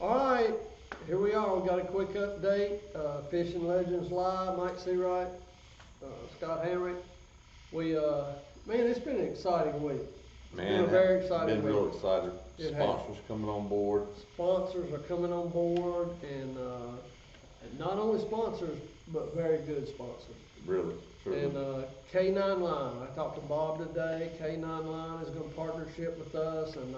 All right, here we are. We got a quick update. Fishing Legends Live, Mike Seawright, Scott Hamrick. Man, it's been an exciting week. It's been a very exciting been week. real excited. It Sponsors coming on board. Sponsors are coming on board, and not only sponsors, but very good sponsors. Really, truly. And K9 Line, I talked to Bob today. K9 Line is going to partnership with us, and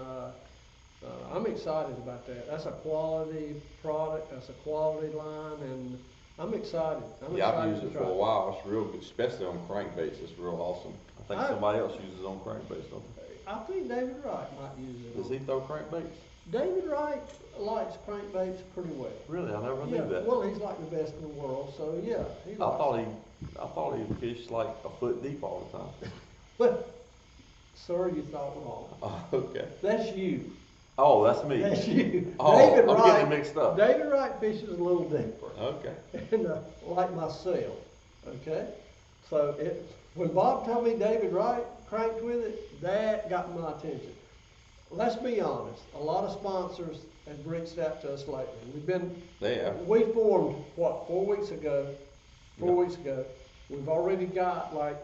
I'm excited about that. That's a quality product. That's a quality line, and I'm excited. I've used it for a while. It's real good, especially on crankbaits. It's real awesome. I think somebody else uses it on crankbaits, don't they? I think David Wright might use it. Does he throw crankbaits? David Wright likes crankbaits pretty well. Really, I never knew that. Well, he's like the best in the world, so yeah. I thought he fished like a foot deep all the time. But, sir, you thought wrong. Oh, okay. That's you. Oh, that's me. That's you. Oh, David I'm Wright, getting mixed up. David Wright fishes a little deeper. Okay. And like myself, okay? So when Bob told me David Wright cranked with it, that got my attention. Let's be honest, a lot of sponsors have reached out to us lately. We formed, 4 weeks ago? 4 weeks ago. We've already got 9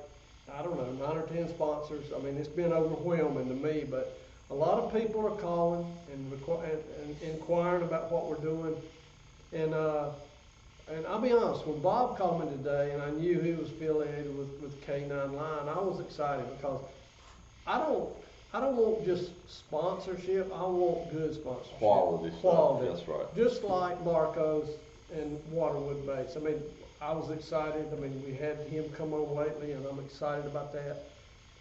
or 10 sponsors. I mean, it's been overwhelming to me, but a lot of people are calling and inquiring about what we're doing. And I'll be honest, when Bob called me today and I knew he was affiliated with K9 Line, I was excited because I don't want just sponsorship, I want good sponsorship. Quality stuff, that's right. Just like Marcos and Waterwood Baits. I mean, I was excited. I mean, we had him come on lately and I'm excited about that.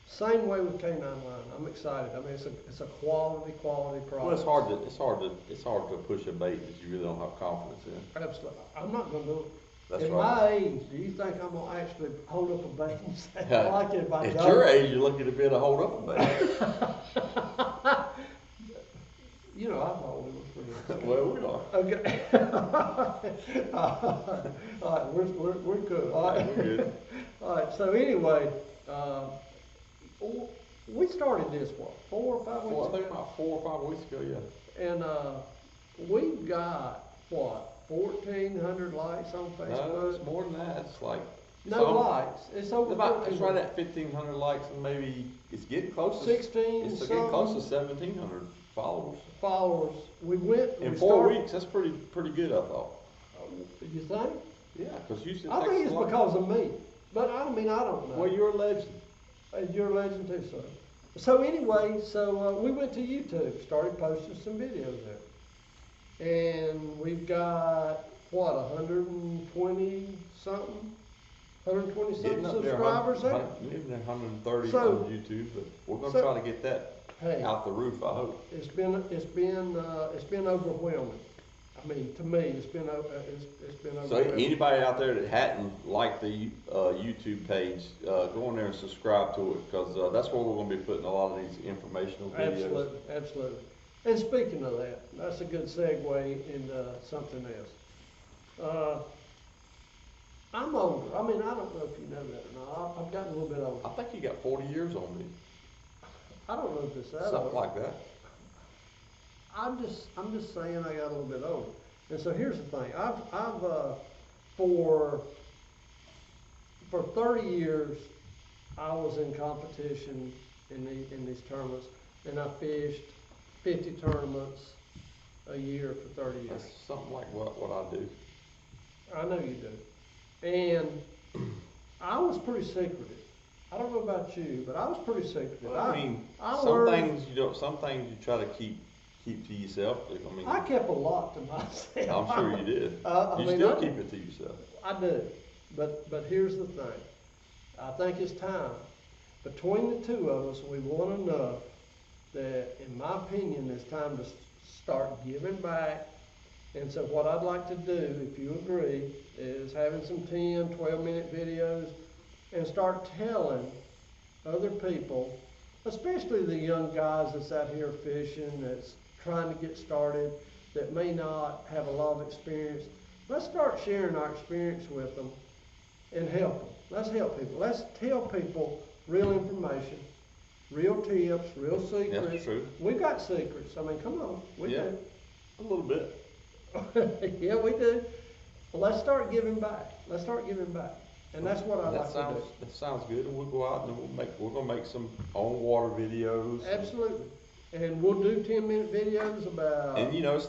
Same way with K9 Line. I'm excited. I mean, it's a quality product. Well, it's hard to push a bait that you really don't have confidence in. Absolutely. I'm not going to do it. That's At right. my age, do you think I'm going to actually hold up a bait and say, I like it if I At don't? your age, you're looking to be able to hold up a bait. You know, I thought we were pretty. Well, we are. Okay. All right, we're good. All right. We're good. All right, so anyway, we started this, 4 or 5 weeks ago? I think about 4 or 5 weeks ago, yeah. And we've got, 1,400 likes on Facebook? No, it's more than that. It's like likes. It's over it's right at 1,500 likes, and maybe it's getting close to 16. It's getting close to 1,700 followers. We went in 4 weeks. That's pretty good, I thought. You think? Yeah, because usually I think it's because of me, but I don't know. Well, you're a legend. You're a legend too, sir. So anyway, we went to YouTube, started posting some videos there, and we've got 120 something. 120 something subscribers there. Maybe 130 So- on YouTube, but we're going to try to get that out the roof, I hope. It's been overwhelming. I mean, to me, it's been overwhelming. So anybody out there that hadn't liked the YouTube page, go on there and subscribe to it, because that's where we're going to be putting a lot of these informational videos. Absolutely. And speaking of that, that's a good segue into something else. I'm older. I mean, I don't know if you know that or not. I've gotten a little bit older. I think you got 40 years on me. I don't know if it's that Something old. like that. I'm just saying I got a little bit older. And so here's the thing. I've for 30 years I was in competition in these tournaments, and I fished 50 tournaments a year for 30 years. That's something like what I do. I know you do. And I was pretty secretive. I don't know about you, but I was pretty secretive. Well, I mean, some learned, things you try to keep to yourself. I mean, I kept a lot to myself. I'm sure you did. I mean, still keep it to yourself. I do. But here's the thing. I think it's time. Between the two of us, we want enough that, in my opinion, it's time to start giving back. And so what I'd like to do, if you agree, is having some 10, 12-minute videos and start telling other people, especially the young guys that's out here fishing, that's trying to get started, that may not have a lot of experience. Let's start sharing our experience with them and help them. Let's help people. Let's tell people real information, real tips, real secrets. That's true. We've got secrets. I mean, come on. We do. A little bit. Yeah, we do. Well, let's start giving back. Let's start giving back. And that's what I like to do. That sounds good, and we'll go out and we're gonna make some on-water videos. Absolutely. And we'll do 10-minute videos about. And you know, I'm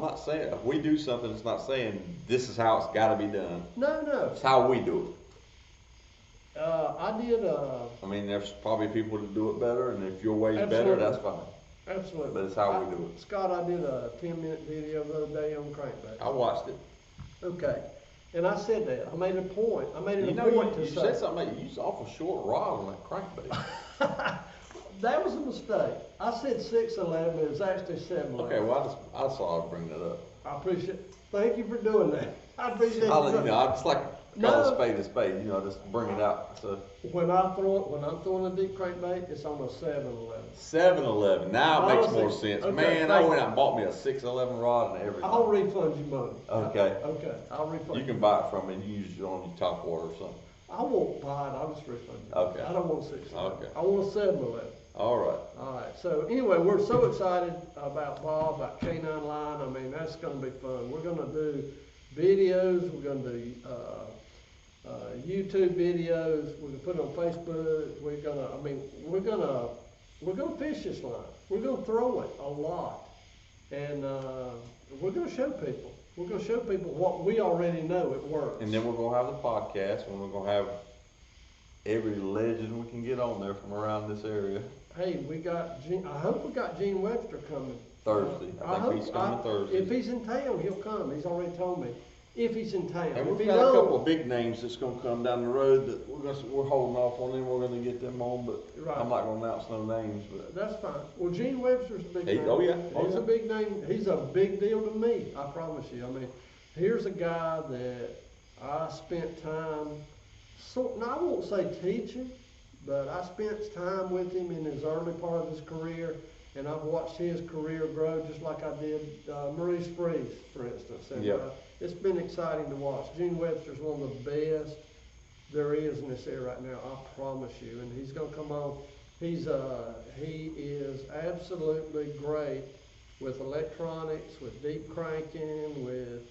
not saying, if we do something, it's not saying this is how it's gotta be done. No. It's how we do it. I did, I mean, there's probably people that do it better, and if your way's better, Absolutely. that's fine. absolutely. But it's how we do it. Scott, I did a 10-minute video the other day on crankbait. I watched it. Okay. And I said that. I made a point. I made it You a know, point to you say. said something, like, you used awful short rod on that crankbait. That was a mistake. I said 6'11", it was actually 7'11". Okay, well, I just thought I'd bring that up. I appreciate, thank you for doing that. I appreciate You it. know, I just like to call No. a spade, you know, just bring it out. So, When I'm throwing a deep crankbait, it's on a 7'11". 7-Eleven, now it makes more sense. Okay, Man, thank I you. went out and bought me a 6-11 rod and everything. I'll refund you money. Okay. Okay, I'll refund You you. can buy it from me and use it on your top water or something. I won't buy it, I'll just refund you. Okay. I don't want 6'11". Okay. I want a 7'11". All right. All right, so anyway, we're so excited about Bob, about K9 Line. I mean, that's gonna be fun. We're gonna do videos, we're gonna do, YouTube videos, we're gonna put it on Facebook, we're gonna fish this line. We're gonna throw it a lot. And, we're gonna show people. We're gonna show people what we already know, it works. And then we're gonna have the podcast, and we're gonna have every legend we can get on there from around this area. Hey, I hope we got Gene Webster coming. Thursday. I think he's coming Thursday. If he's in town, he'll come. He's already told me. If he's in town. And If we've he got a couple don't, of big names that's gonna come down the road that we're holding off on them, we're gonna get them on, but Right. I'm not gonna announce no names, but. That's fine. Well, Gene Webster's a big He- name. oh, yeah. Oh, He's yeah. a big name. He's a big deal to me, I promise you. I mean, here's a guy that I spent time, I won't say teaching, but I spent time with him in his early part of his career, and I've watched his career grow just like I did Maurice Freeze, for instance. And Yep. it's been exciting to watch. Gene Webster's one of the best there is in this area right now, I promise you. And he's gonna come on. He is absolutely great with electronics, with deep cranking, with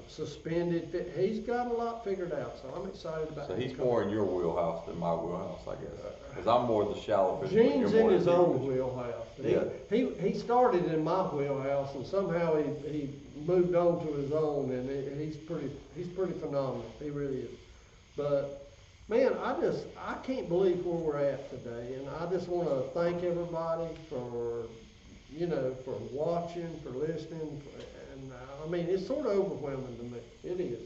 suspended fit. He's got a lot figured out, so I'm excited about So him he's coming. more in your wheelhouse than my wheelhouse, I guess. Cause I'm more the shallow fish. but you're Gene's more in the his deep own fish. wheelhouse. Yeah. He started in my wheelhouse, and somehow he moved on to his own, and he's pretty phenomenal. He really is. But man, I can't believe where we're at today, and I just want to thank everybody for for watching, for listening, and I mean it's sort of overwhelming to me. It is.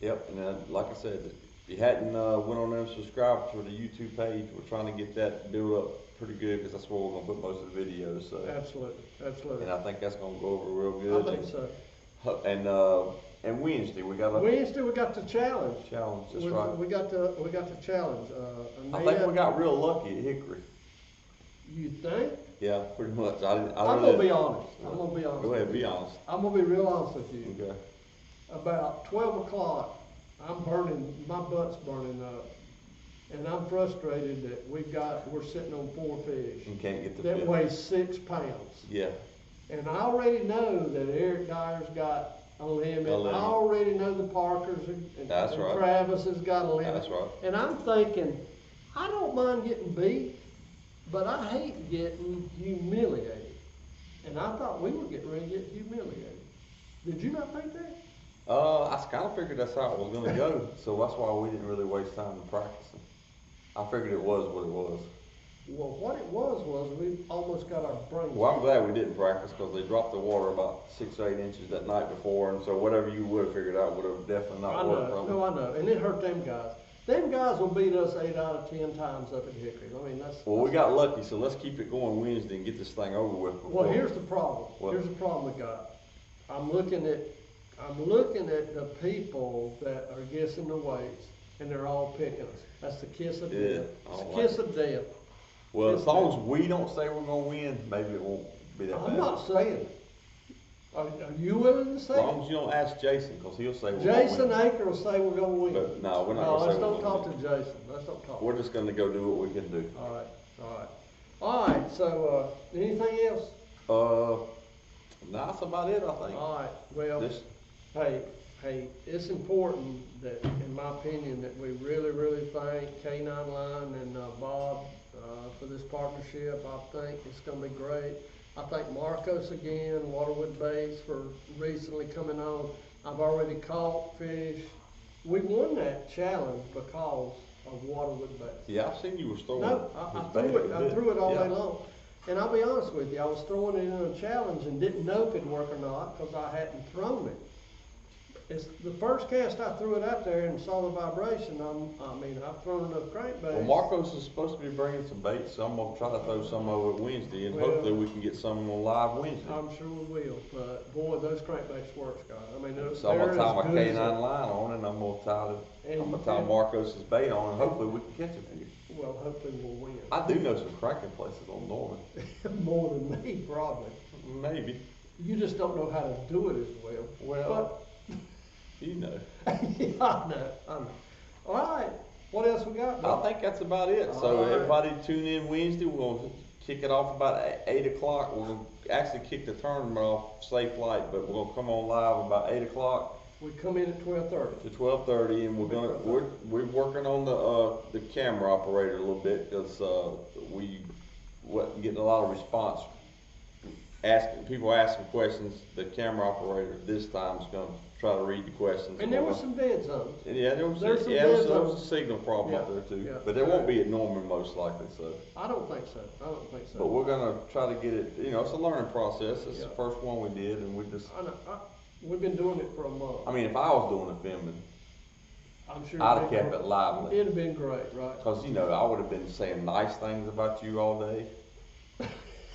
Yep, and like I said, if you hadn't went on there and subscribed to the YouTube page, we're trying to get that built up pretty good, because that's where we're gonna put most of the videos, so. Absolutely. And I think that's gonna go over real good. I think so. And Wednesday, we got a Wednesday we got the challenge. challenge, that's we, right. we got the challenge. I think we got real lucky at Hickory. You think? Yeah, pretty much. I'm gonna be honest. I'm gonna be honest. Go ahead, be honest. I'm gonna be real honest with you. Okay. About 12 o'clock, my butt's burning up, and I'm frustrated that we're sitting on 4 fish You can't get the that fish. weigh 6 pounds. Yeah, And I already know that Eric Dyer's got a limit. A limit. I already know the Parkers and That's right. Travis has got a limit. that's right. And I'm thinking, I don't mind getting beat, but I hate getting humiliated. And I thought we were getting ready to get humiliated. Did you not think that? I kind of figured that's how it was gonna go, so that's why we didn't really waste time in practicing. I figured it was what it was. Well, what it was we almost got our brains. Well, I'm glad we didn't practice, because they dropped the water about 6 or 8 inches that night before, and so whatever you would have figured out would have definitely I not worked. know, I know, and it hurt them guys. Them guys will beat us 8 out of 10 times up at Hickory. I mean, that's. Well, we got lucky, so let's keep it going Wednesday and get this thing over with. Well, here's the problem. What? Here's the problem we got. I'm looking at the people that are guessing the weights, and they're all picking us. That's the kiss of Yeah, death. I It's don't the like kiss of death. Well, Yes, as long ma'am. as we don't say we're gonna win, maybe it won't be that bad. I'm not saying it. Are you willing to As say long it? as you don't ask Jason, because he'll say we're gonna win. Jason Aker will say we're gonna win. But no, we're not No, gonna let's say don't we're talk gonna to Jason. Let's don't talk. We're just gonna go do what we can do. All right. All right, so, anything else? Nah, that's about it, I think. All right, well, This, hey, it's important that, in my opinion, that we really thank K9 Line and, Bob, for this partnership. I think it's gonna be great. I thank Marcos again, Waterwood Baits, for recently coming on. I've already caught fish. We won that challenge because of Waterwood Baits. yeah, I've seen you was throwing. No, I this threw bait it, a I bit. threw it all Yeah. day long. And I'll be honest with you, I was throwing it in a challenge and didn't know if it'd work or not, cause I hadn't thrown it. It's the first cast I threw it out there and saw the vibration, I've thrown enough crankbaits. Well, Marcos is supposed to be bringing some bait, so I'm gonna try to throw some over Wednesday, and Well, hopefully we can get some on live Wednesday. I'm sure we will, but boy, those crankbaits work, Scott. I mean, So I'm gonna tie my they're as good as K9 line on, and I'm gonna tie And- Marcos's bait on, and hopefully we can catch a few. well, hopefully we'll win. I do know some cranking places on Norman, More than me, probably. maybe. You just don't know how to do it as well. Well, you know. Yeah, I know. All right, what else we got, I Bob? think that's about it. So All right. everybody tune in Wednesday. We're gonna kick it off about 8 o'clock. We're gonna actually kick the tournament off Safe Light, but we're gonna come on live about 8 o'clock We come in at 12:30. to 12:30, and we're working on the camera operator a little bit, because we wasn't getting a lot of response. People asking questions. The camera operator this time is gonna try to read the questions. And there were some dead zones. Yeah, there was There's some there was dead a zones. signal problem up Yeah, there too, yeah. but there won't be at Norman most likely. So, I don't think so. but we're gonna try to get it. You know, it's a learning process. It's Yeah. the first one we did, and we just. I know, we've been doing it for a month. I mean, if I was doing the filming, I'm sure. I'd have it'd been kept great. it lively. It'd have been great, right? Cause you know, I would have been saying nice things about you all day,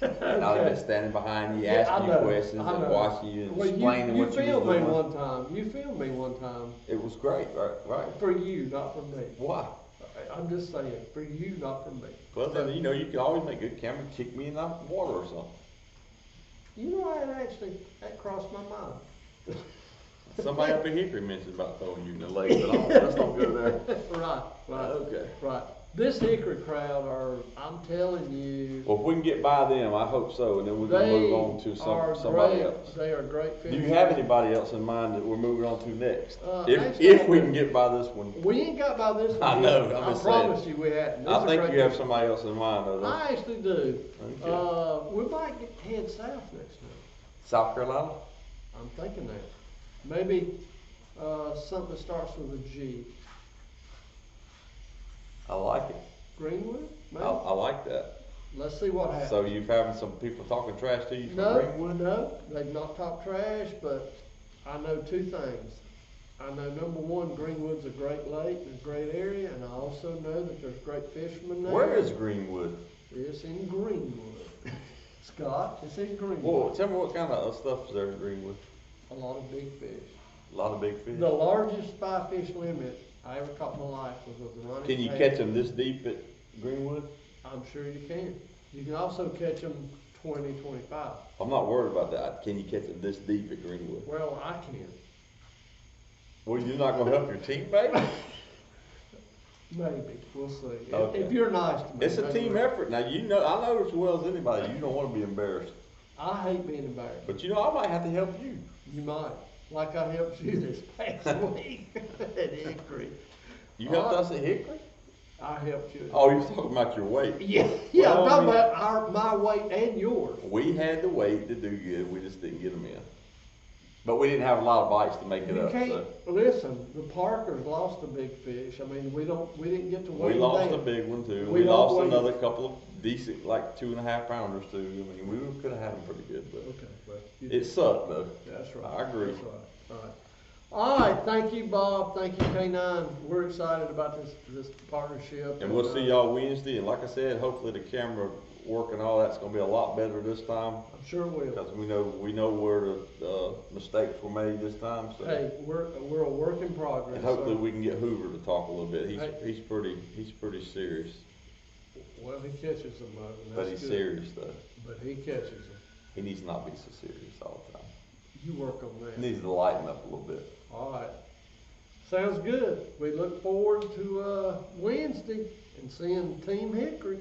and I'd have Okay. been standing behind you, Yeah, I asking you know, questions I and know. watching you and Well, explaining you what you filmed was me doing. one time. You filmed me one time. It was great, right? For you, not for me. Why? I'm just saying, for you, not for me. Well, then, you know, you can always make a good camera, kick me in the water or something. You know, that crossed my mind. Somebody up in Hickory mentioned about throwing you in the lake, but let's not go there. Right, Okay. right. This Hickory crowd I'm telling you, Well, if we can get by them, I hope so, and then we're gonna they move on to are somebody great. else. They are great Do fish. you have anybody else in mind that we're moving on to next? Actually, If I we do. can get by this one, We ain't got by this one I yet. know, I'm I just promise saying. you we hadn't. This I is a think great you have fish. somebody else in mind, though. don't you? I actually do. Okay. We might head south next month. South Carolina? I'm thinking that. Maybe, something that starts with a G. I like it. Greenwood, maybe? I like that. Let's see what happens. So you've having some people talking trash to you from No, Greenwood? no, they've not talked trash, but I know two things. I know, number one, Greenwood's a great lake, a great area, and I also know that there's great fishermen there. Where is Greenwood? It's in Greenwood. Scott, it's in Greenwood. Well, tell me what kind of stuff is there in Greenwood? A lot of big fish. A lot of big fish. The largest spy fish limit I ever caught in my life was with the Ronnie. Can you Page. catch them this deep at Greenwood? I'm sure you can. You can also catch them 20, 25. I'm not worried about that. Can you catch them this deep at Greenwood? Well, I can. Well, you're not gonna help your teammate? Maybe. We'll see. Okay. If you're nice to me. It's a maybe team we'll- effort. Now, you know, I know as well as anybody, you don't wanna be embarrassed. I hate being embarrassed. But you know, I might have to help you. You might. Like I helped you this past week at Hickory. You helped us at Hickory? I helped you. Oh, you're talking about your weight. Yeah, Well, I'm talking I mean- about my weight and yours. We had the weight to do good, we just didn't get them in. But we didn't have a lot of bites to make it You up, can't, so. listen, the Parkers lost a big fish. I mean, we didn't get to weigh We them lost a down. big one too. We We don't lost weigh- another couple of decent, like 2.5 pounders too. I mean, we could have had them pretty good, but Okay, well, you it sucked though. That's right. I agree. That's right. All right. All right, thank you, Bob. Thank you, K9. We're excited about this partnership. And we'll see y'all Wednesday, and like I said, hopefully the camera work and all that's gonna be a lot better this time. I'm sure it will. Because we know where the mistakes were made this time, so. Hey, we're a work in progress. And hopefully so- we can get Hoover to talk a little bit. Hey. He's pretty serious, Well, he catches them, and but that's he's good. serious though. But he catches them. He needs to not be so serious all the time. You work on that. He needs to lighten up a little bit. All right. Sounds good. We look forward to Wednesday and seeing Team Hickory.